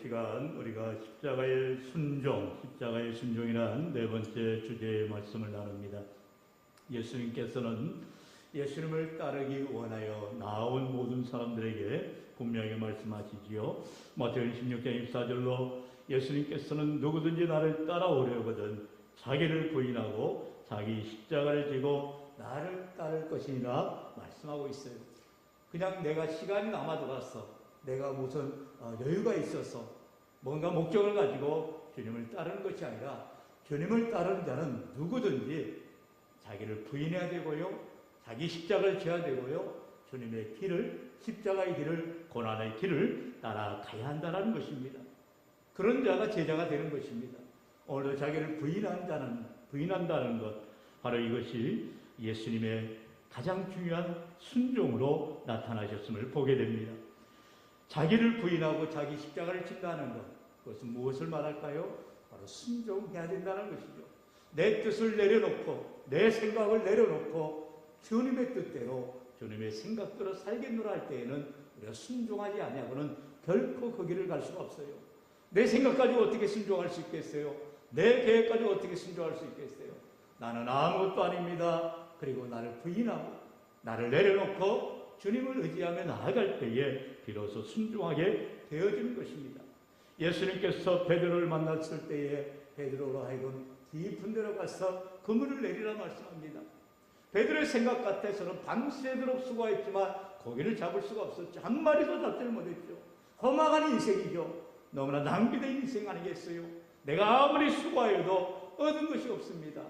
시간 우리가 십자가의 순종이란 네 번째 주제의 말씀을 나눕니다. 예수님께서는 예수님을 따르기 원하여 나온 모든 사람들에게 분명히 말씀하시지요. 마태복음 16장 24절로 예수님께서는 누구든지 나를 따라오려거든 자기를 부인하고 자기 십자가를 지고 나를 따를 것이니라 말씀하고 있어요. 그냥 내가 시간이 남아도 갔어, 내가 무슨 여유가 있어서 뭔가 목적을 가지고 주님을 따르는 것이 아니라, 주님을 따르는 자는 누구든지 자기를 부인해야 되고요, 자기 십자가를 져야 되고요, 주님의 길을, 십자가의 길을, 고난의 길을 따라가야 한다는 것입니다. 그런 자가 제자가 되는 것입니다. 오늘도 자기를 부인한다는 것, 바로 이것이 예수님의 가장 중요한 순종으로 나타나셨음을 보게 됩니다. 자기를 부인하고 자기 십자가를 진다는 것, 그것은 무엇을 말할까요? 바로 순종해야 된다는 것이죠. 내 뜻을 내려놓고, 내 생각을 내려놓고 주님의 뜻대로, 주님의 생각대로 살겠노라 할 때에는 우리가 순종하지 아니하고는 결코 그 길을 갈 수가 없어요. 내 생각 가지고 어떻게 순종할 수 있겠어요? 내 계획 가지고 어떻게 순종할 수 있겠어요? 나는 아무것도 아닙니다. 그리고 나를 부인하고 나를 내려놓고 주님을 의지하며 나아갈 때에 비로소 순종하게 되어지는 것입니다. 예수님께서 베드로를 만났을 때에 베드로로 하여금 깊은 데로 가서 그물을 내리라 말씀합니다. 베드로의 생각 같아서는 밤새도록 수고했지만 고기를 잡을 수가 없었죠. 한 마리도 잡지를 못했죠. 허망한 인생이죠. 너무나 낭비된 인생 아니겠어요? 내가 아무리 수고하여도 얻은 것이 없습니다.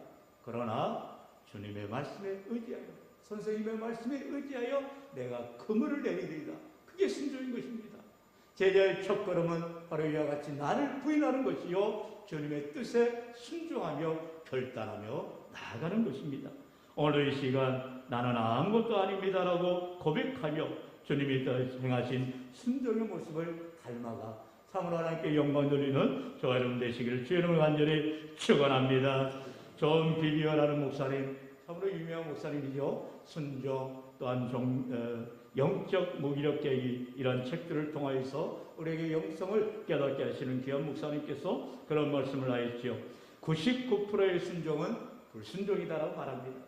그러나 주님의 말씀에 의지하여, 선생님의 말씀에 의지하여 내가 그물을 내리리라. 그게 순종인 것입니다. 제자의 첫걸음은 바로 이와 같이 나를 부인하는 것이요, 주님의 뜻에 순종하며 결단하며 나아가는 것입니다. 오늘 이 시간 나는 아무것도 아닙니다라고 고백하며 주님이 행하신 순종의 모습을 닮아가 참으로 하나님께 영광 돌리는 저와 여러분 되시기를 주의 이름으로 간절히 축원합니다. 존 비비어라는 목사님, 참으로 유명한 목사님이죠. 순종, 또한 영적 무기력 계기, 이런 책들을 통하여서 우리에게 영성을 깨닫게 하시는 귀한 목사님께서 그런 말씀을 하였죠. 99%의 순종은 불순종이다라고 말합니다.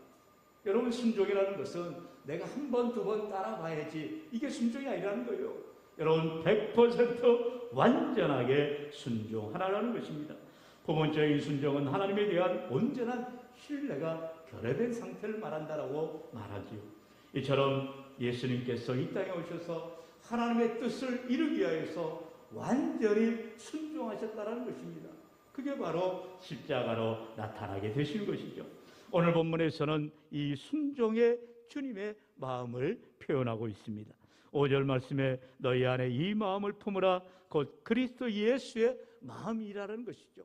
여러분, 순종이라는 것은 내가 한 번, 두 번 따라가야지, 이게 순종이 아니라는 거예요. 여러분, 100% 완전하게 순종하라는 것입니다. 부분적인 순종은 하나님에 대한 온전한 신뢰가 결여된 상태를 말한다라고 말하지요. 이처럼 예수님께서 이 땅에 오셔서 하나님의 뜻을 이루기 위해서 완전히 순종하셨다는 것입니다. 그게 바로 십자가로 나타나게 되신 것이죠. 오늘 본문에서는 이 순종의 주님의 마음을 표현하고 있습니다. 5절 말씀에 너희 안에 이 마음을 품으라, 곧 그리스도 예수의 마음이라는 것이죠.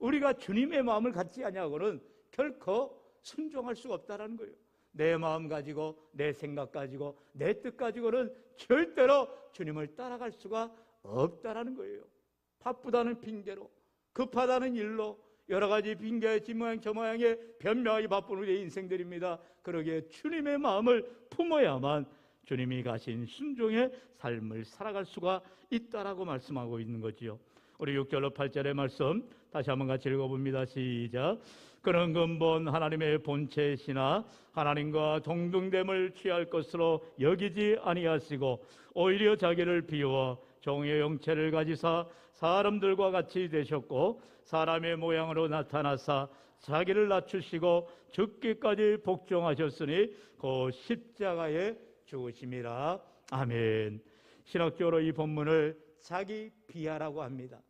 우리가 주님의 마음을 갖지 아니하고는 결코 순종할 수가 없다는 거예요. 내 마음 가지고, 내 생각 가지고, 내 뜻 가지고는 절대로 주님을 따라갈 수가 없다는 거예요. 바쁘다는 핑계로, 급하다는 일로 여러 가지 핑계에 지 모양 저 모양에 변명하기 바쁜 우리의 인생들입니다. 그러기에 주님의 마음을 품어야만 주님이 가신 순종의 삶을 살아갈 수가 있다라고 말씀하고 있는 거지요. 우리 6절로 8절의 말씀 다시 한번 같이 읽어봅니다. 시작. 그런 근본 하나님의 본체시나 하나님과 동등됨을 취할 것으로 여기지 아니하시고 오히려 자기를 비워 종의 형체를 가지사 사람들과 같이 되셨고 사람의 모양으로 나타나사 자기를 낮추시고 죽기까지 복종하셨으니 그 십자가에 죽으심이라. 아멘. 신학적으로 이 본문을 자기 비하라고 합니다.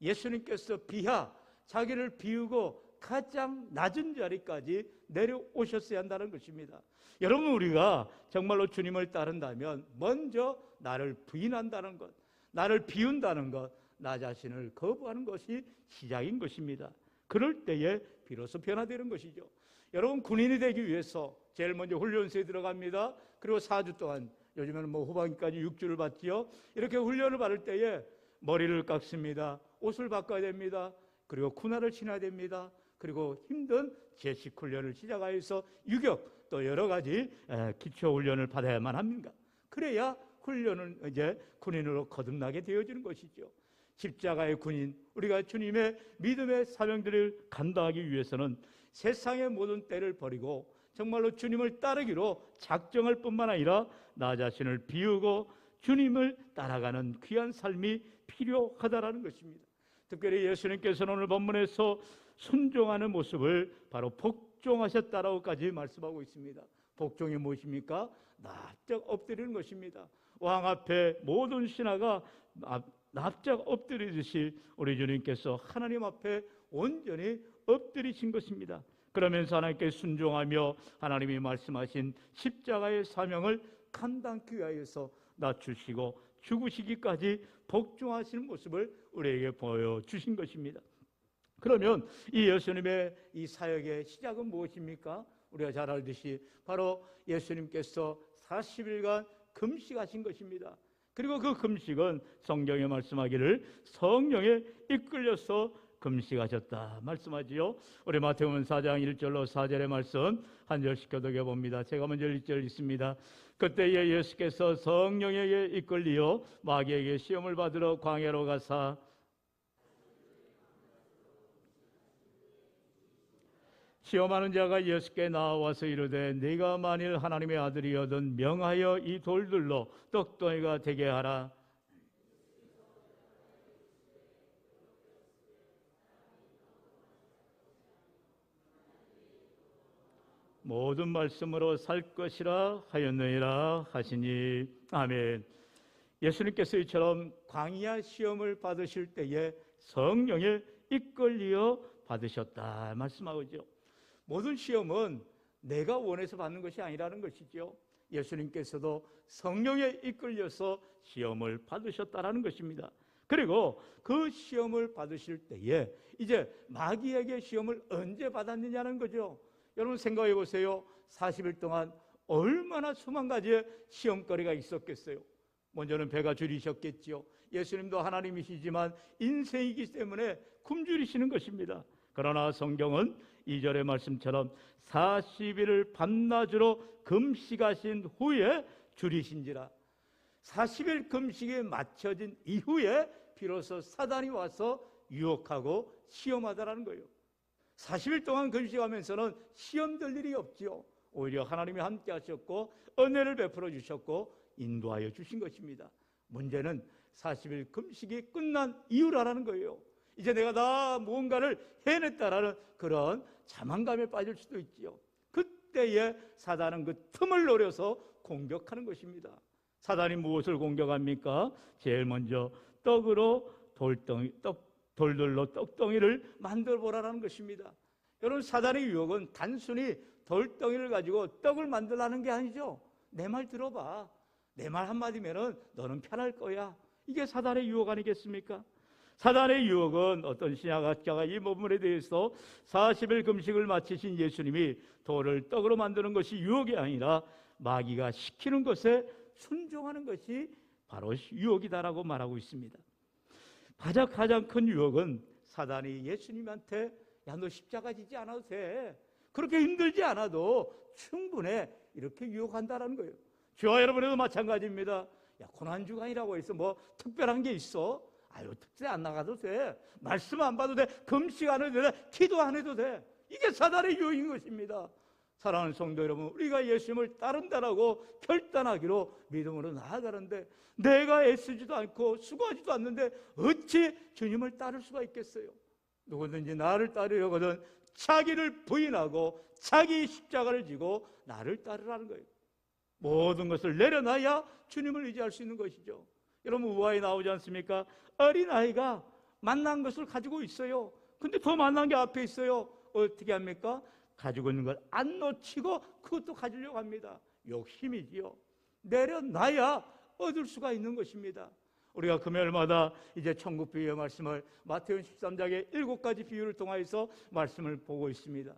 예수님께서 비하, 자기를 비우고 가장 낮은 자리까지 내려오셨어야 한다는 것입니다. 여러분, 우리가 정말로 주님을 따른다면 먼저 나를 부인한다는 것, 나를 비운다는 것, 나 자신을 거부하는 것이 시작인 것입니다. 그럴 때에 비로소 변화되는 것이죠. 여러분, 군인이 되기 위해서 제일 먼저 훈련소에 들어갑니다. 그리고 4주 동안, 요즘에는 후반기까지 6주를 받지요. 이렇게 훈련을 받을 때에 머리를 깎습니다. 옷을 바꿔야 됩니다. 그리고 군화를 신어야 됩니다. 그리고 힘든 제식 훈련을 시작하여서 유격, 또 여러 가지 기초 훈련을 받아야만 합니다. 그래야 훈련은 이제 군인으로 거듭나게 되어지는 것이죠. 십자가의 군인, 우리가 주님의 믿음의 사명들을 감당하기 위해서는 세상의 모든 때를 버리고 정말로 주님을 따르기로 작정할 뿐만 아니라 나 자신을 비우고 주님을 따라가는 귀한 삶이 필요하다라는 것입니다. 특별히 예수님께서는 오늘 본문에서 순종하는 모습을 바로 복종하셨다라고까지 말씀하고 있습니다. 복종이 무엇입니까? 납작 엎드리는 것입니다. 왕 앞에 모든 신하가 납작 엎드리듯이 우리 주님께서 하나님 앞에 온전히 엎드리신 것입니다. 그러면서 하나님께 순종하며 하나님이 말씀하신 십자가의 사명을 감당하기 위하여서 낮추시고 죽으시기까지 복종하시는 모습을 우리에게 보여주신 것입니다. 그러면 이 예수님의 이 사역의 시작은 무엇입니까? 우리가 잘 알듯이 바로 예수님께서 40일간 금식하신 것입니다. 그리고 그 금식은 성경에 말씀하기를 성령에 이끌려서 금식하셨다 말씀하지요. 우리 마태복음 4장 1절로 4절의 말씀 한 절씩 교독해 봅니다. 제가 먼저 1절 읽습니다. 그때에 예수께서 성령에게 이끌리어 마귀에게 시험을 받으러 광야로 가사 시험하는 자가 예수께 나와서 이르되 네가 만일 하나님의 아들이거든 명하여 이 돌들로 떡덩이가 되게 하라. 모든 말씀으로 살 것이라 하였느니라 하시니. 아멘. 예수님께서 이처럼 광야 시험을 받으실 때에 성령에 이끌려 받으셨다 말씀하고죠. 모든 시험은 내가 원해서 받는 것이 아니라는 것이죠. 예수님께서도 성령에 이끌려서 시험을 받으셨다라는 것입니다. 그리고 그 시험을 받으실 때에 이제 마귀에게 시험을 언제 받았느냐는 거죠. 여러분 생각해 보세요. 40일 동안 얼마나 수만 가지의 시험거리가 있었겠어요. 먼저는 배가 줄이셨겠지요. 예수님도 하나님이시지만 인생이기 때문에 굶주리시는 것입니다. 그러나 성경은 2절의 말씀처럼 40일을 밤낮으로 금식하신 후에 줄이신지라. 40일 금식에 맞춰진 이후에 비로소 사단이 와서 유혹하고 시험하다라는 거예요. 40일 동안 금식하면서는 시험될 일이 없지요. 오히려 하나님이 함께 하셨고 은혜를 베풀어 주셨고 인도하여 주신 것입니다. 문제는 40일 금식이 끝난 이유라는 거예요. 이제 내가 다 무언가를 해냈다라는 그런 자만감에 빠질 수도 있지요. 그때에 사단은 그 틈을 노려서 공격하는 것입니다. 사단이 무엇을 공격합니까? 제일 먼저 떡으로 돌들로 떡덩이를 만들어 보라는 것입니다. 여러분 사단의 유혹은 단순히 돌덩이를 가지고 떡을 만들라는 게 아니죠. 내 말 들어봐. 내 말 한마디면은 너는 편할 거야. 이게 사단의 유혹 아니겠습니까? 사단의 유혹은 어떤 신약학자가 이 본문에 대해서 40일 금식을 마치신 예수님이 돌을 떡으로 만드는 것이 유혹이 아니라 마귀가 시키는 것에 순종하는 것이 바로 유혹이다라고 말하고 있습니다. 가장 큰 유혹은 사단이 예수님한테 야, 너 십자가 지지 않아도 돼. 그렇게 힘들지 않아도 충분해. 이렇게 유혹한다라는 거예요. 저와 여러분에도 마찬가지입니다. 야, 고난주간이라고 해서 뭐 특별한 게 있어? 아유, 특세 안 나가도 돼. 말씀 안 봐도 돼. 금식 안 해도 돼. 기도 안 해도 돼. 이게 사단의 유혹인 것입니다. 사랑하는 성도 여러분, 우리가 예수님을 따른다라고 결단하기로 믿음으로 나아가는데 내가 애쓰지도 않고 수고하지도 않는데 어찌 주님을 따를 수가 있겠어요? 누구든지 나를 따르려거든 자기를 부인하고 자기 십자가를 지고 나를 따르라는 거예요. 모든 것을 내려놔야 주님을 의지할 수 있는 것이죠. 여러분 우화에 나오지 않습니까? 어린아이가 만난 것을 가지고 있어요. 근데 더 만난 게 앞에 있어요. 어떻게 합니까? 가지고 있는 걸 안 놓치고 그것도 가지려고 합니다. 욕심이지요. 내려놔야 얻을 수가 있는 것입니다. 우리가 금요일마다 이제 천국 비유의 말씀을 마태복음 13장의 7가지 비유를 통해서 말씀을 보고 있습니다.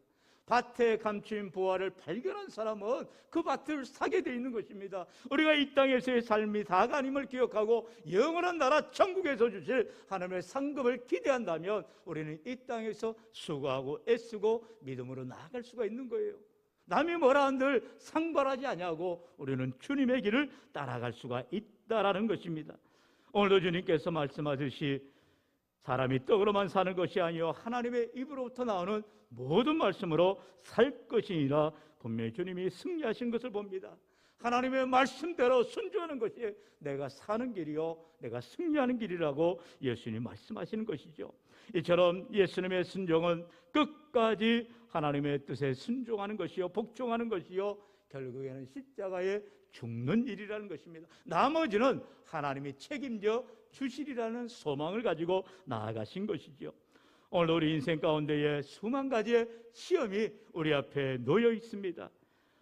밭에 감추인 보화를 발견한 사람은 그 밭을 사게 되어 있는 것입니다. 우리가 이 땅에서의 삶이 다가 아님을 기억하고 영원한 나라 천국에서 주실 하나님의 상급을 기대한다면 우리는 이 땅에서 수고하고 애쓰고 믿음으로 나아갈 수가 있는 거예요. 남이 뭐라 한들 상관하지 아니하고 우리는 주님의 길을 따라갈 수가 있다라는 것입니다. 오늘도 주님께서 말씀하듯이 사람이 떡으로만 사는 것이 아니요 하나님의 입으로부터 나오는 모든 말씀으로 살 것이니라. 분명히 주님이 승리하신 것을 봅니다. 하나님의 말씀대로 순종하는 것이 내가 사는 길이요 내가 승리하는 길이라고 예수님이 말씀하시는 것이죠. 이처럼 예수님의 순종은 끝까지 하나님의 뜻에 순종하는 것이요 복종하는 것이요 결국에는 십자가에 죽는 일이라는 것입니다. 나머지는 하나님이 책임져 주시리라는 소망을 가지고 나아가신 것이죠. 오늘 우리 인생 가운데에 수만 가지의 시험이 우리 앞에 놓여 있습니다.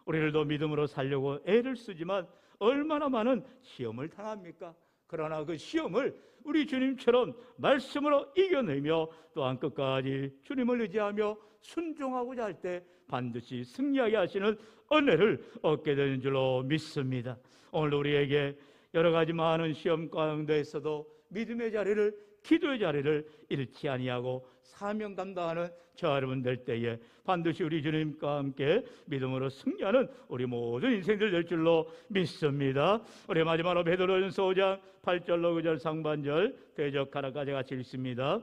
우리들도 믿음으로 살려고 애를 쓰지만 얼마나 많은 시험을 당합니까? 그러나 그 시험을 우리 주님처럼 말씀으로 이겨내며 또한 끝까지 주님을 의지하며 순종하고자 할 때 반드시 승리하게 하시는 은혜를 얻게 되는 줄로 믿습니다. 오늘 우리에게 여러 가지 많은 시험 가운데에서도 믿음의 자리를, 기도의 자리를 잃지 아니하고 사명 감당하는 저 여러분 될 때에 반드시 우리 주님과 함께 믿음으로 승리하는 우리 모든 인생들 될 줄로 믿습니다. 우리 마지막으로 베드로전서 5장 8절로 9절 상반절 대적하라까지 같이 읽습니다.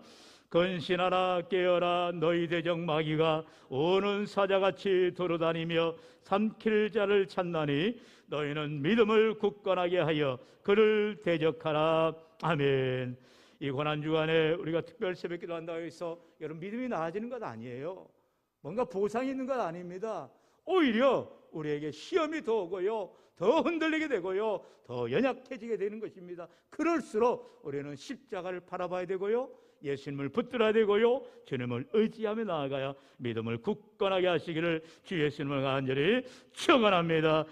근신하라 깨어라 너희 대적 마귀가 오는 사자같이 돌아다니며 삼킬 자를 찾나니 너희는 믿음을 굳건하게 하여 그를 대적하라. 아멘. 이 고난주간에 우리가 특별 새벽기도 한다고 해서 여러분 믿음이 나아지는 것 아니에요. 뭔가 보상이 있는 것 아닙니다. 오히려 우리에게 시험이 더 오고요 더 흔들리게 되고요 더 연약해지게 되는 것입니다. 그럴수록 우리는 십자가를 바라봐야 되고요 예수님을 붙들어야 되고요 주님을 의지하며 나아가야 믿음을 굳건하게 하시기를 주 예수님을 간절히 축원합니다.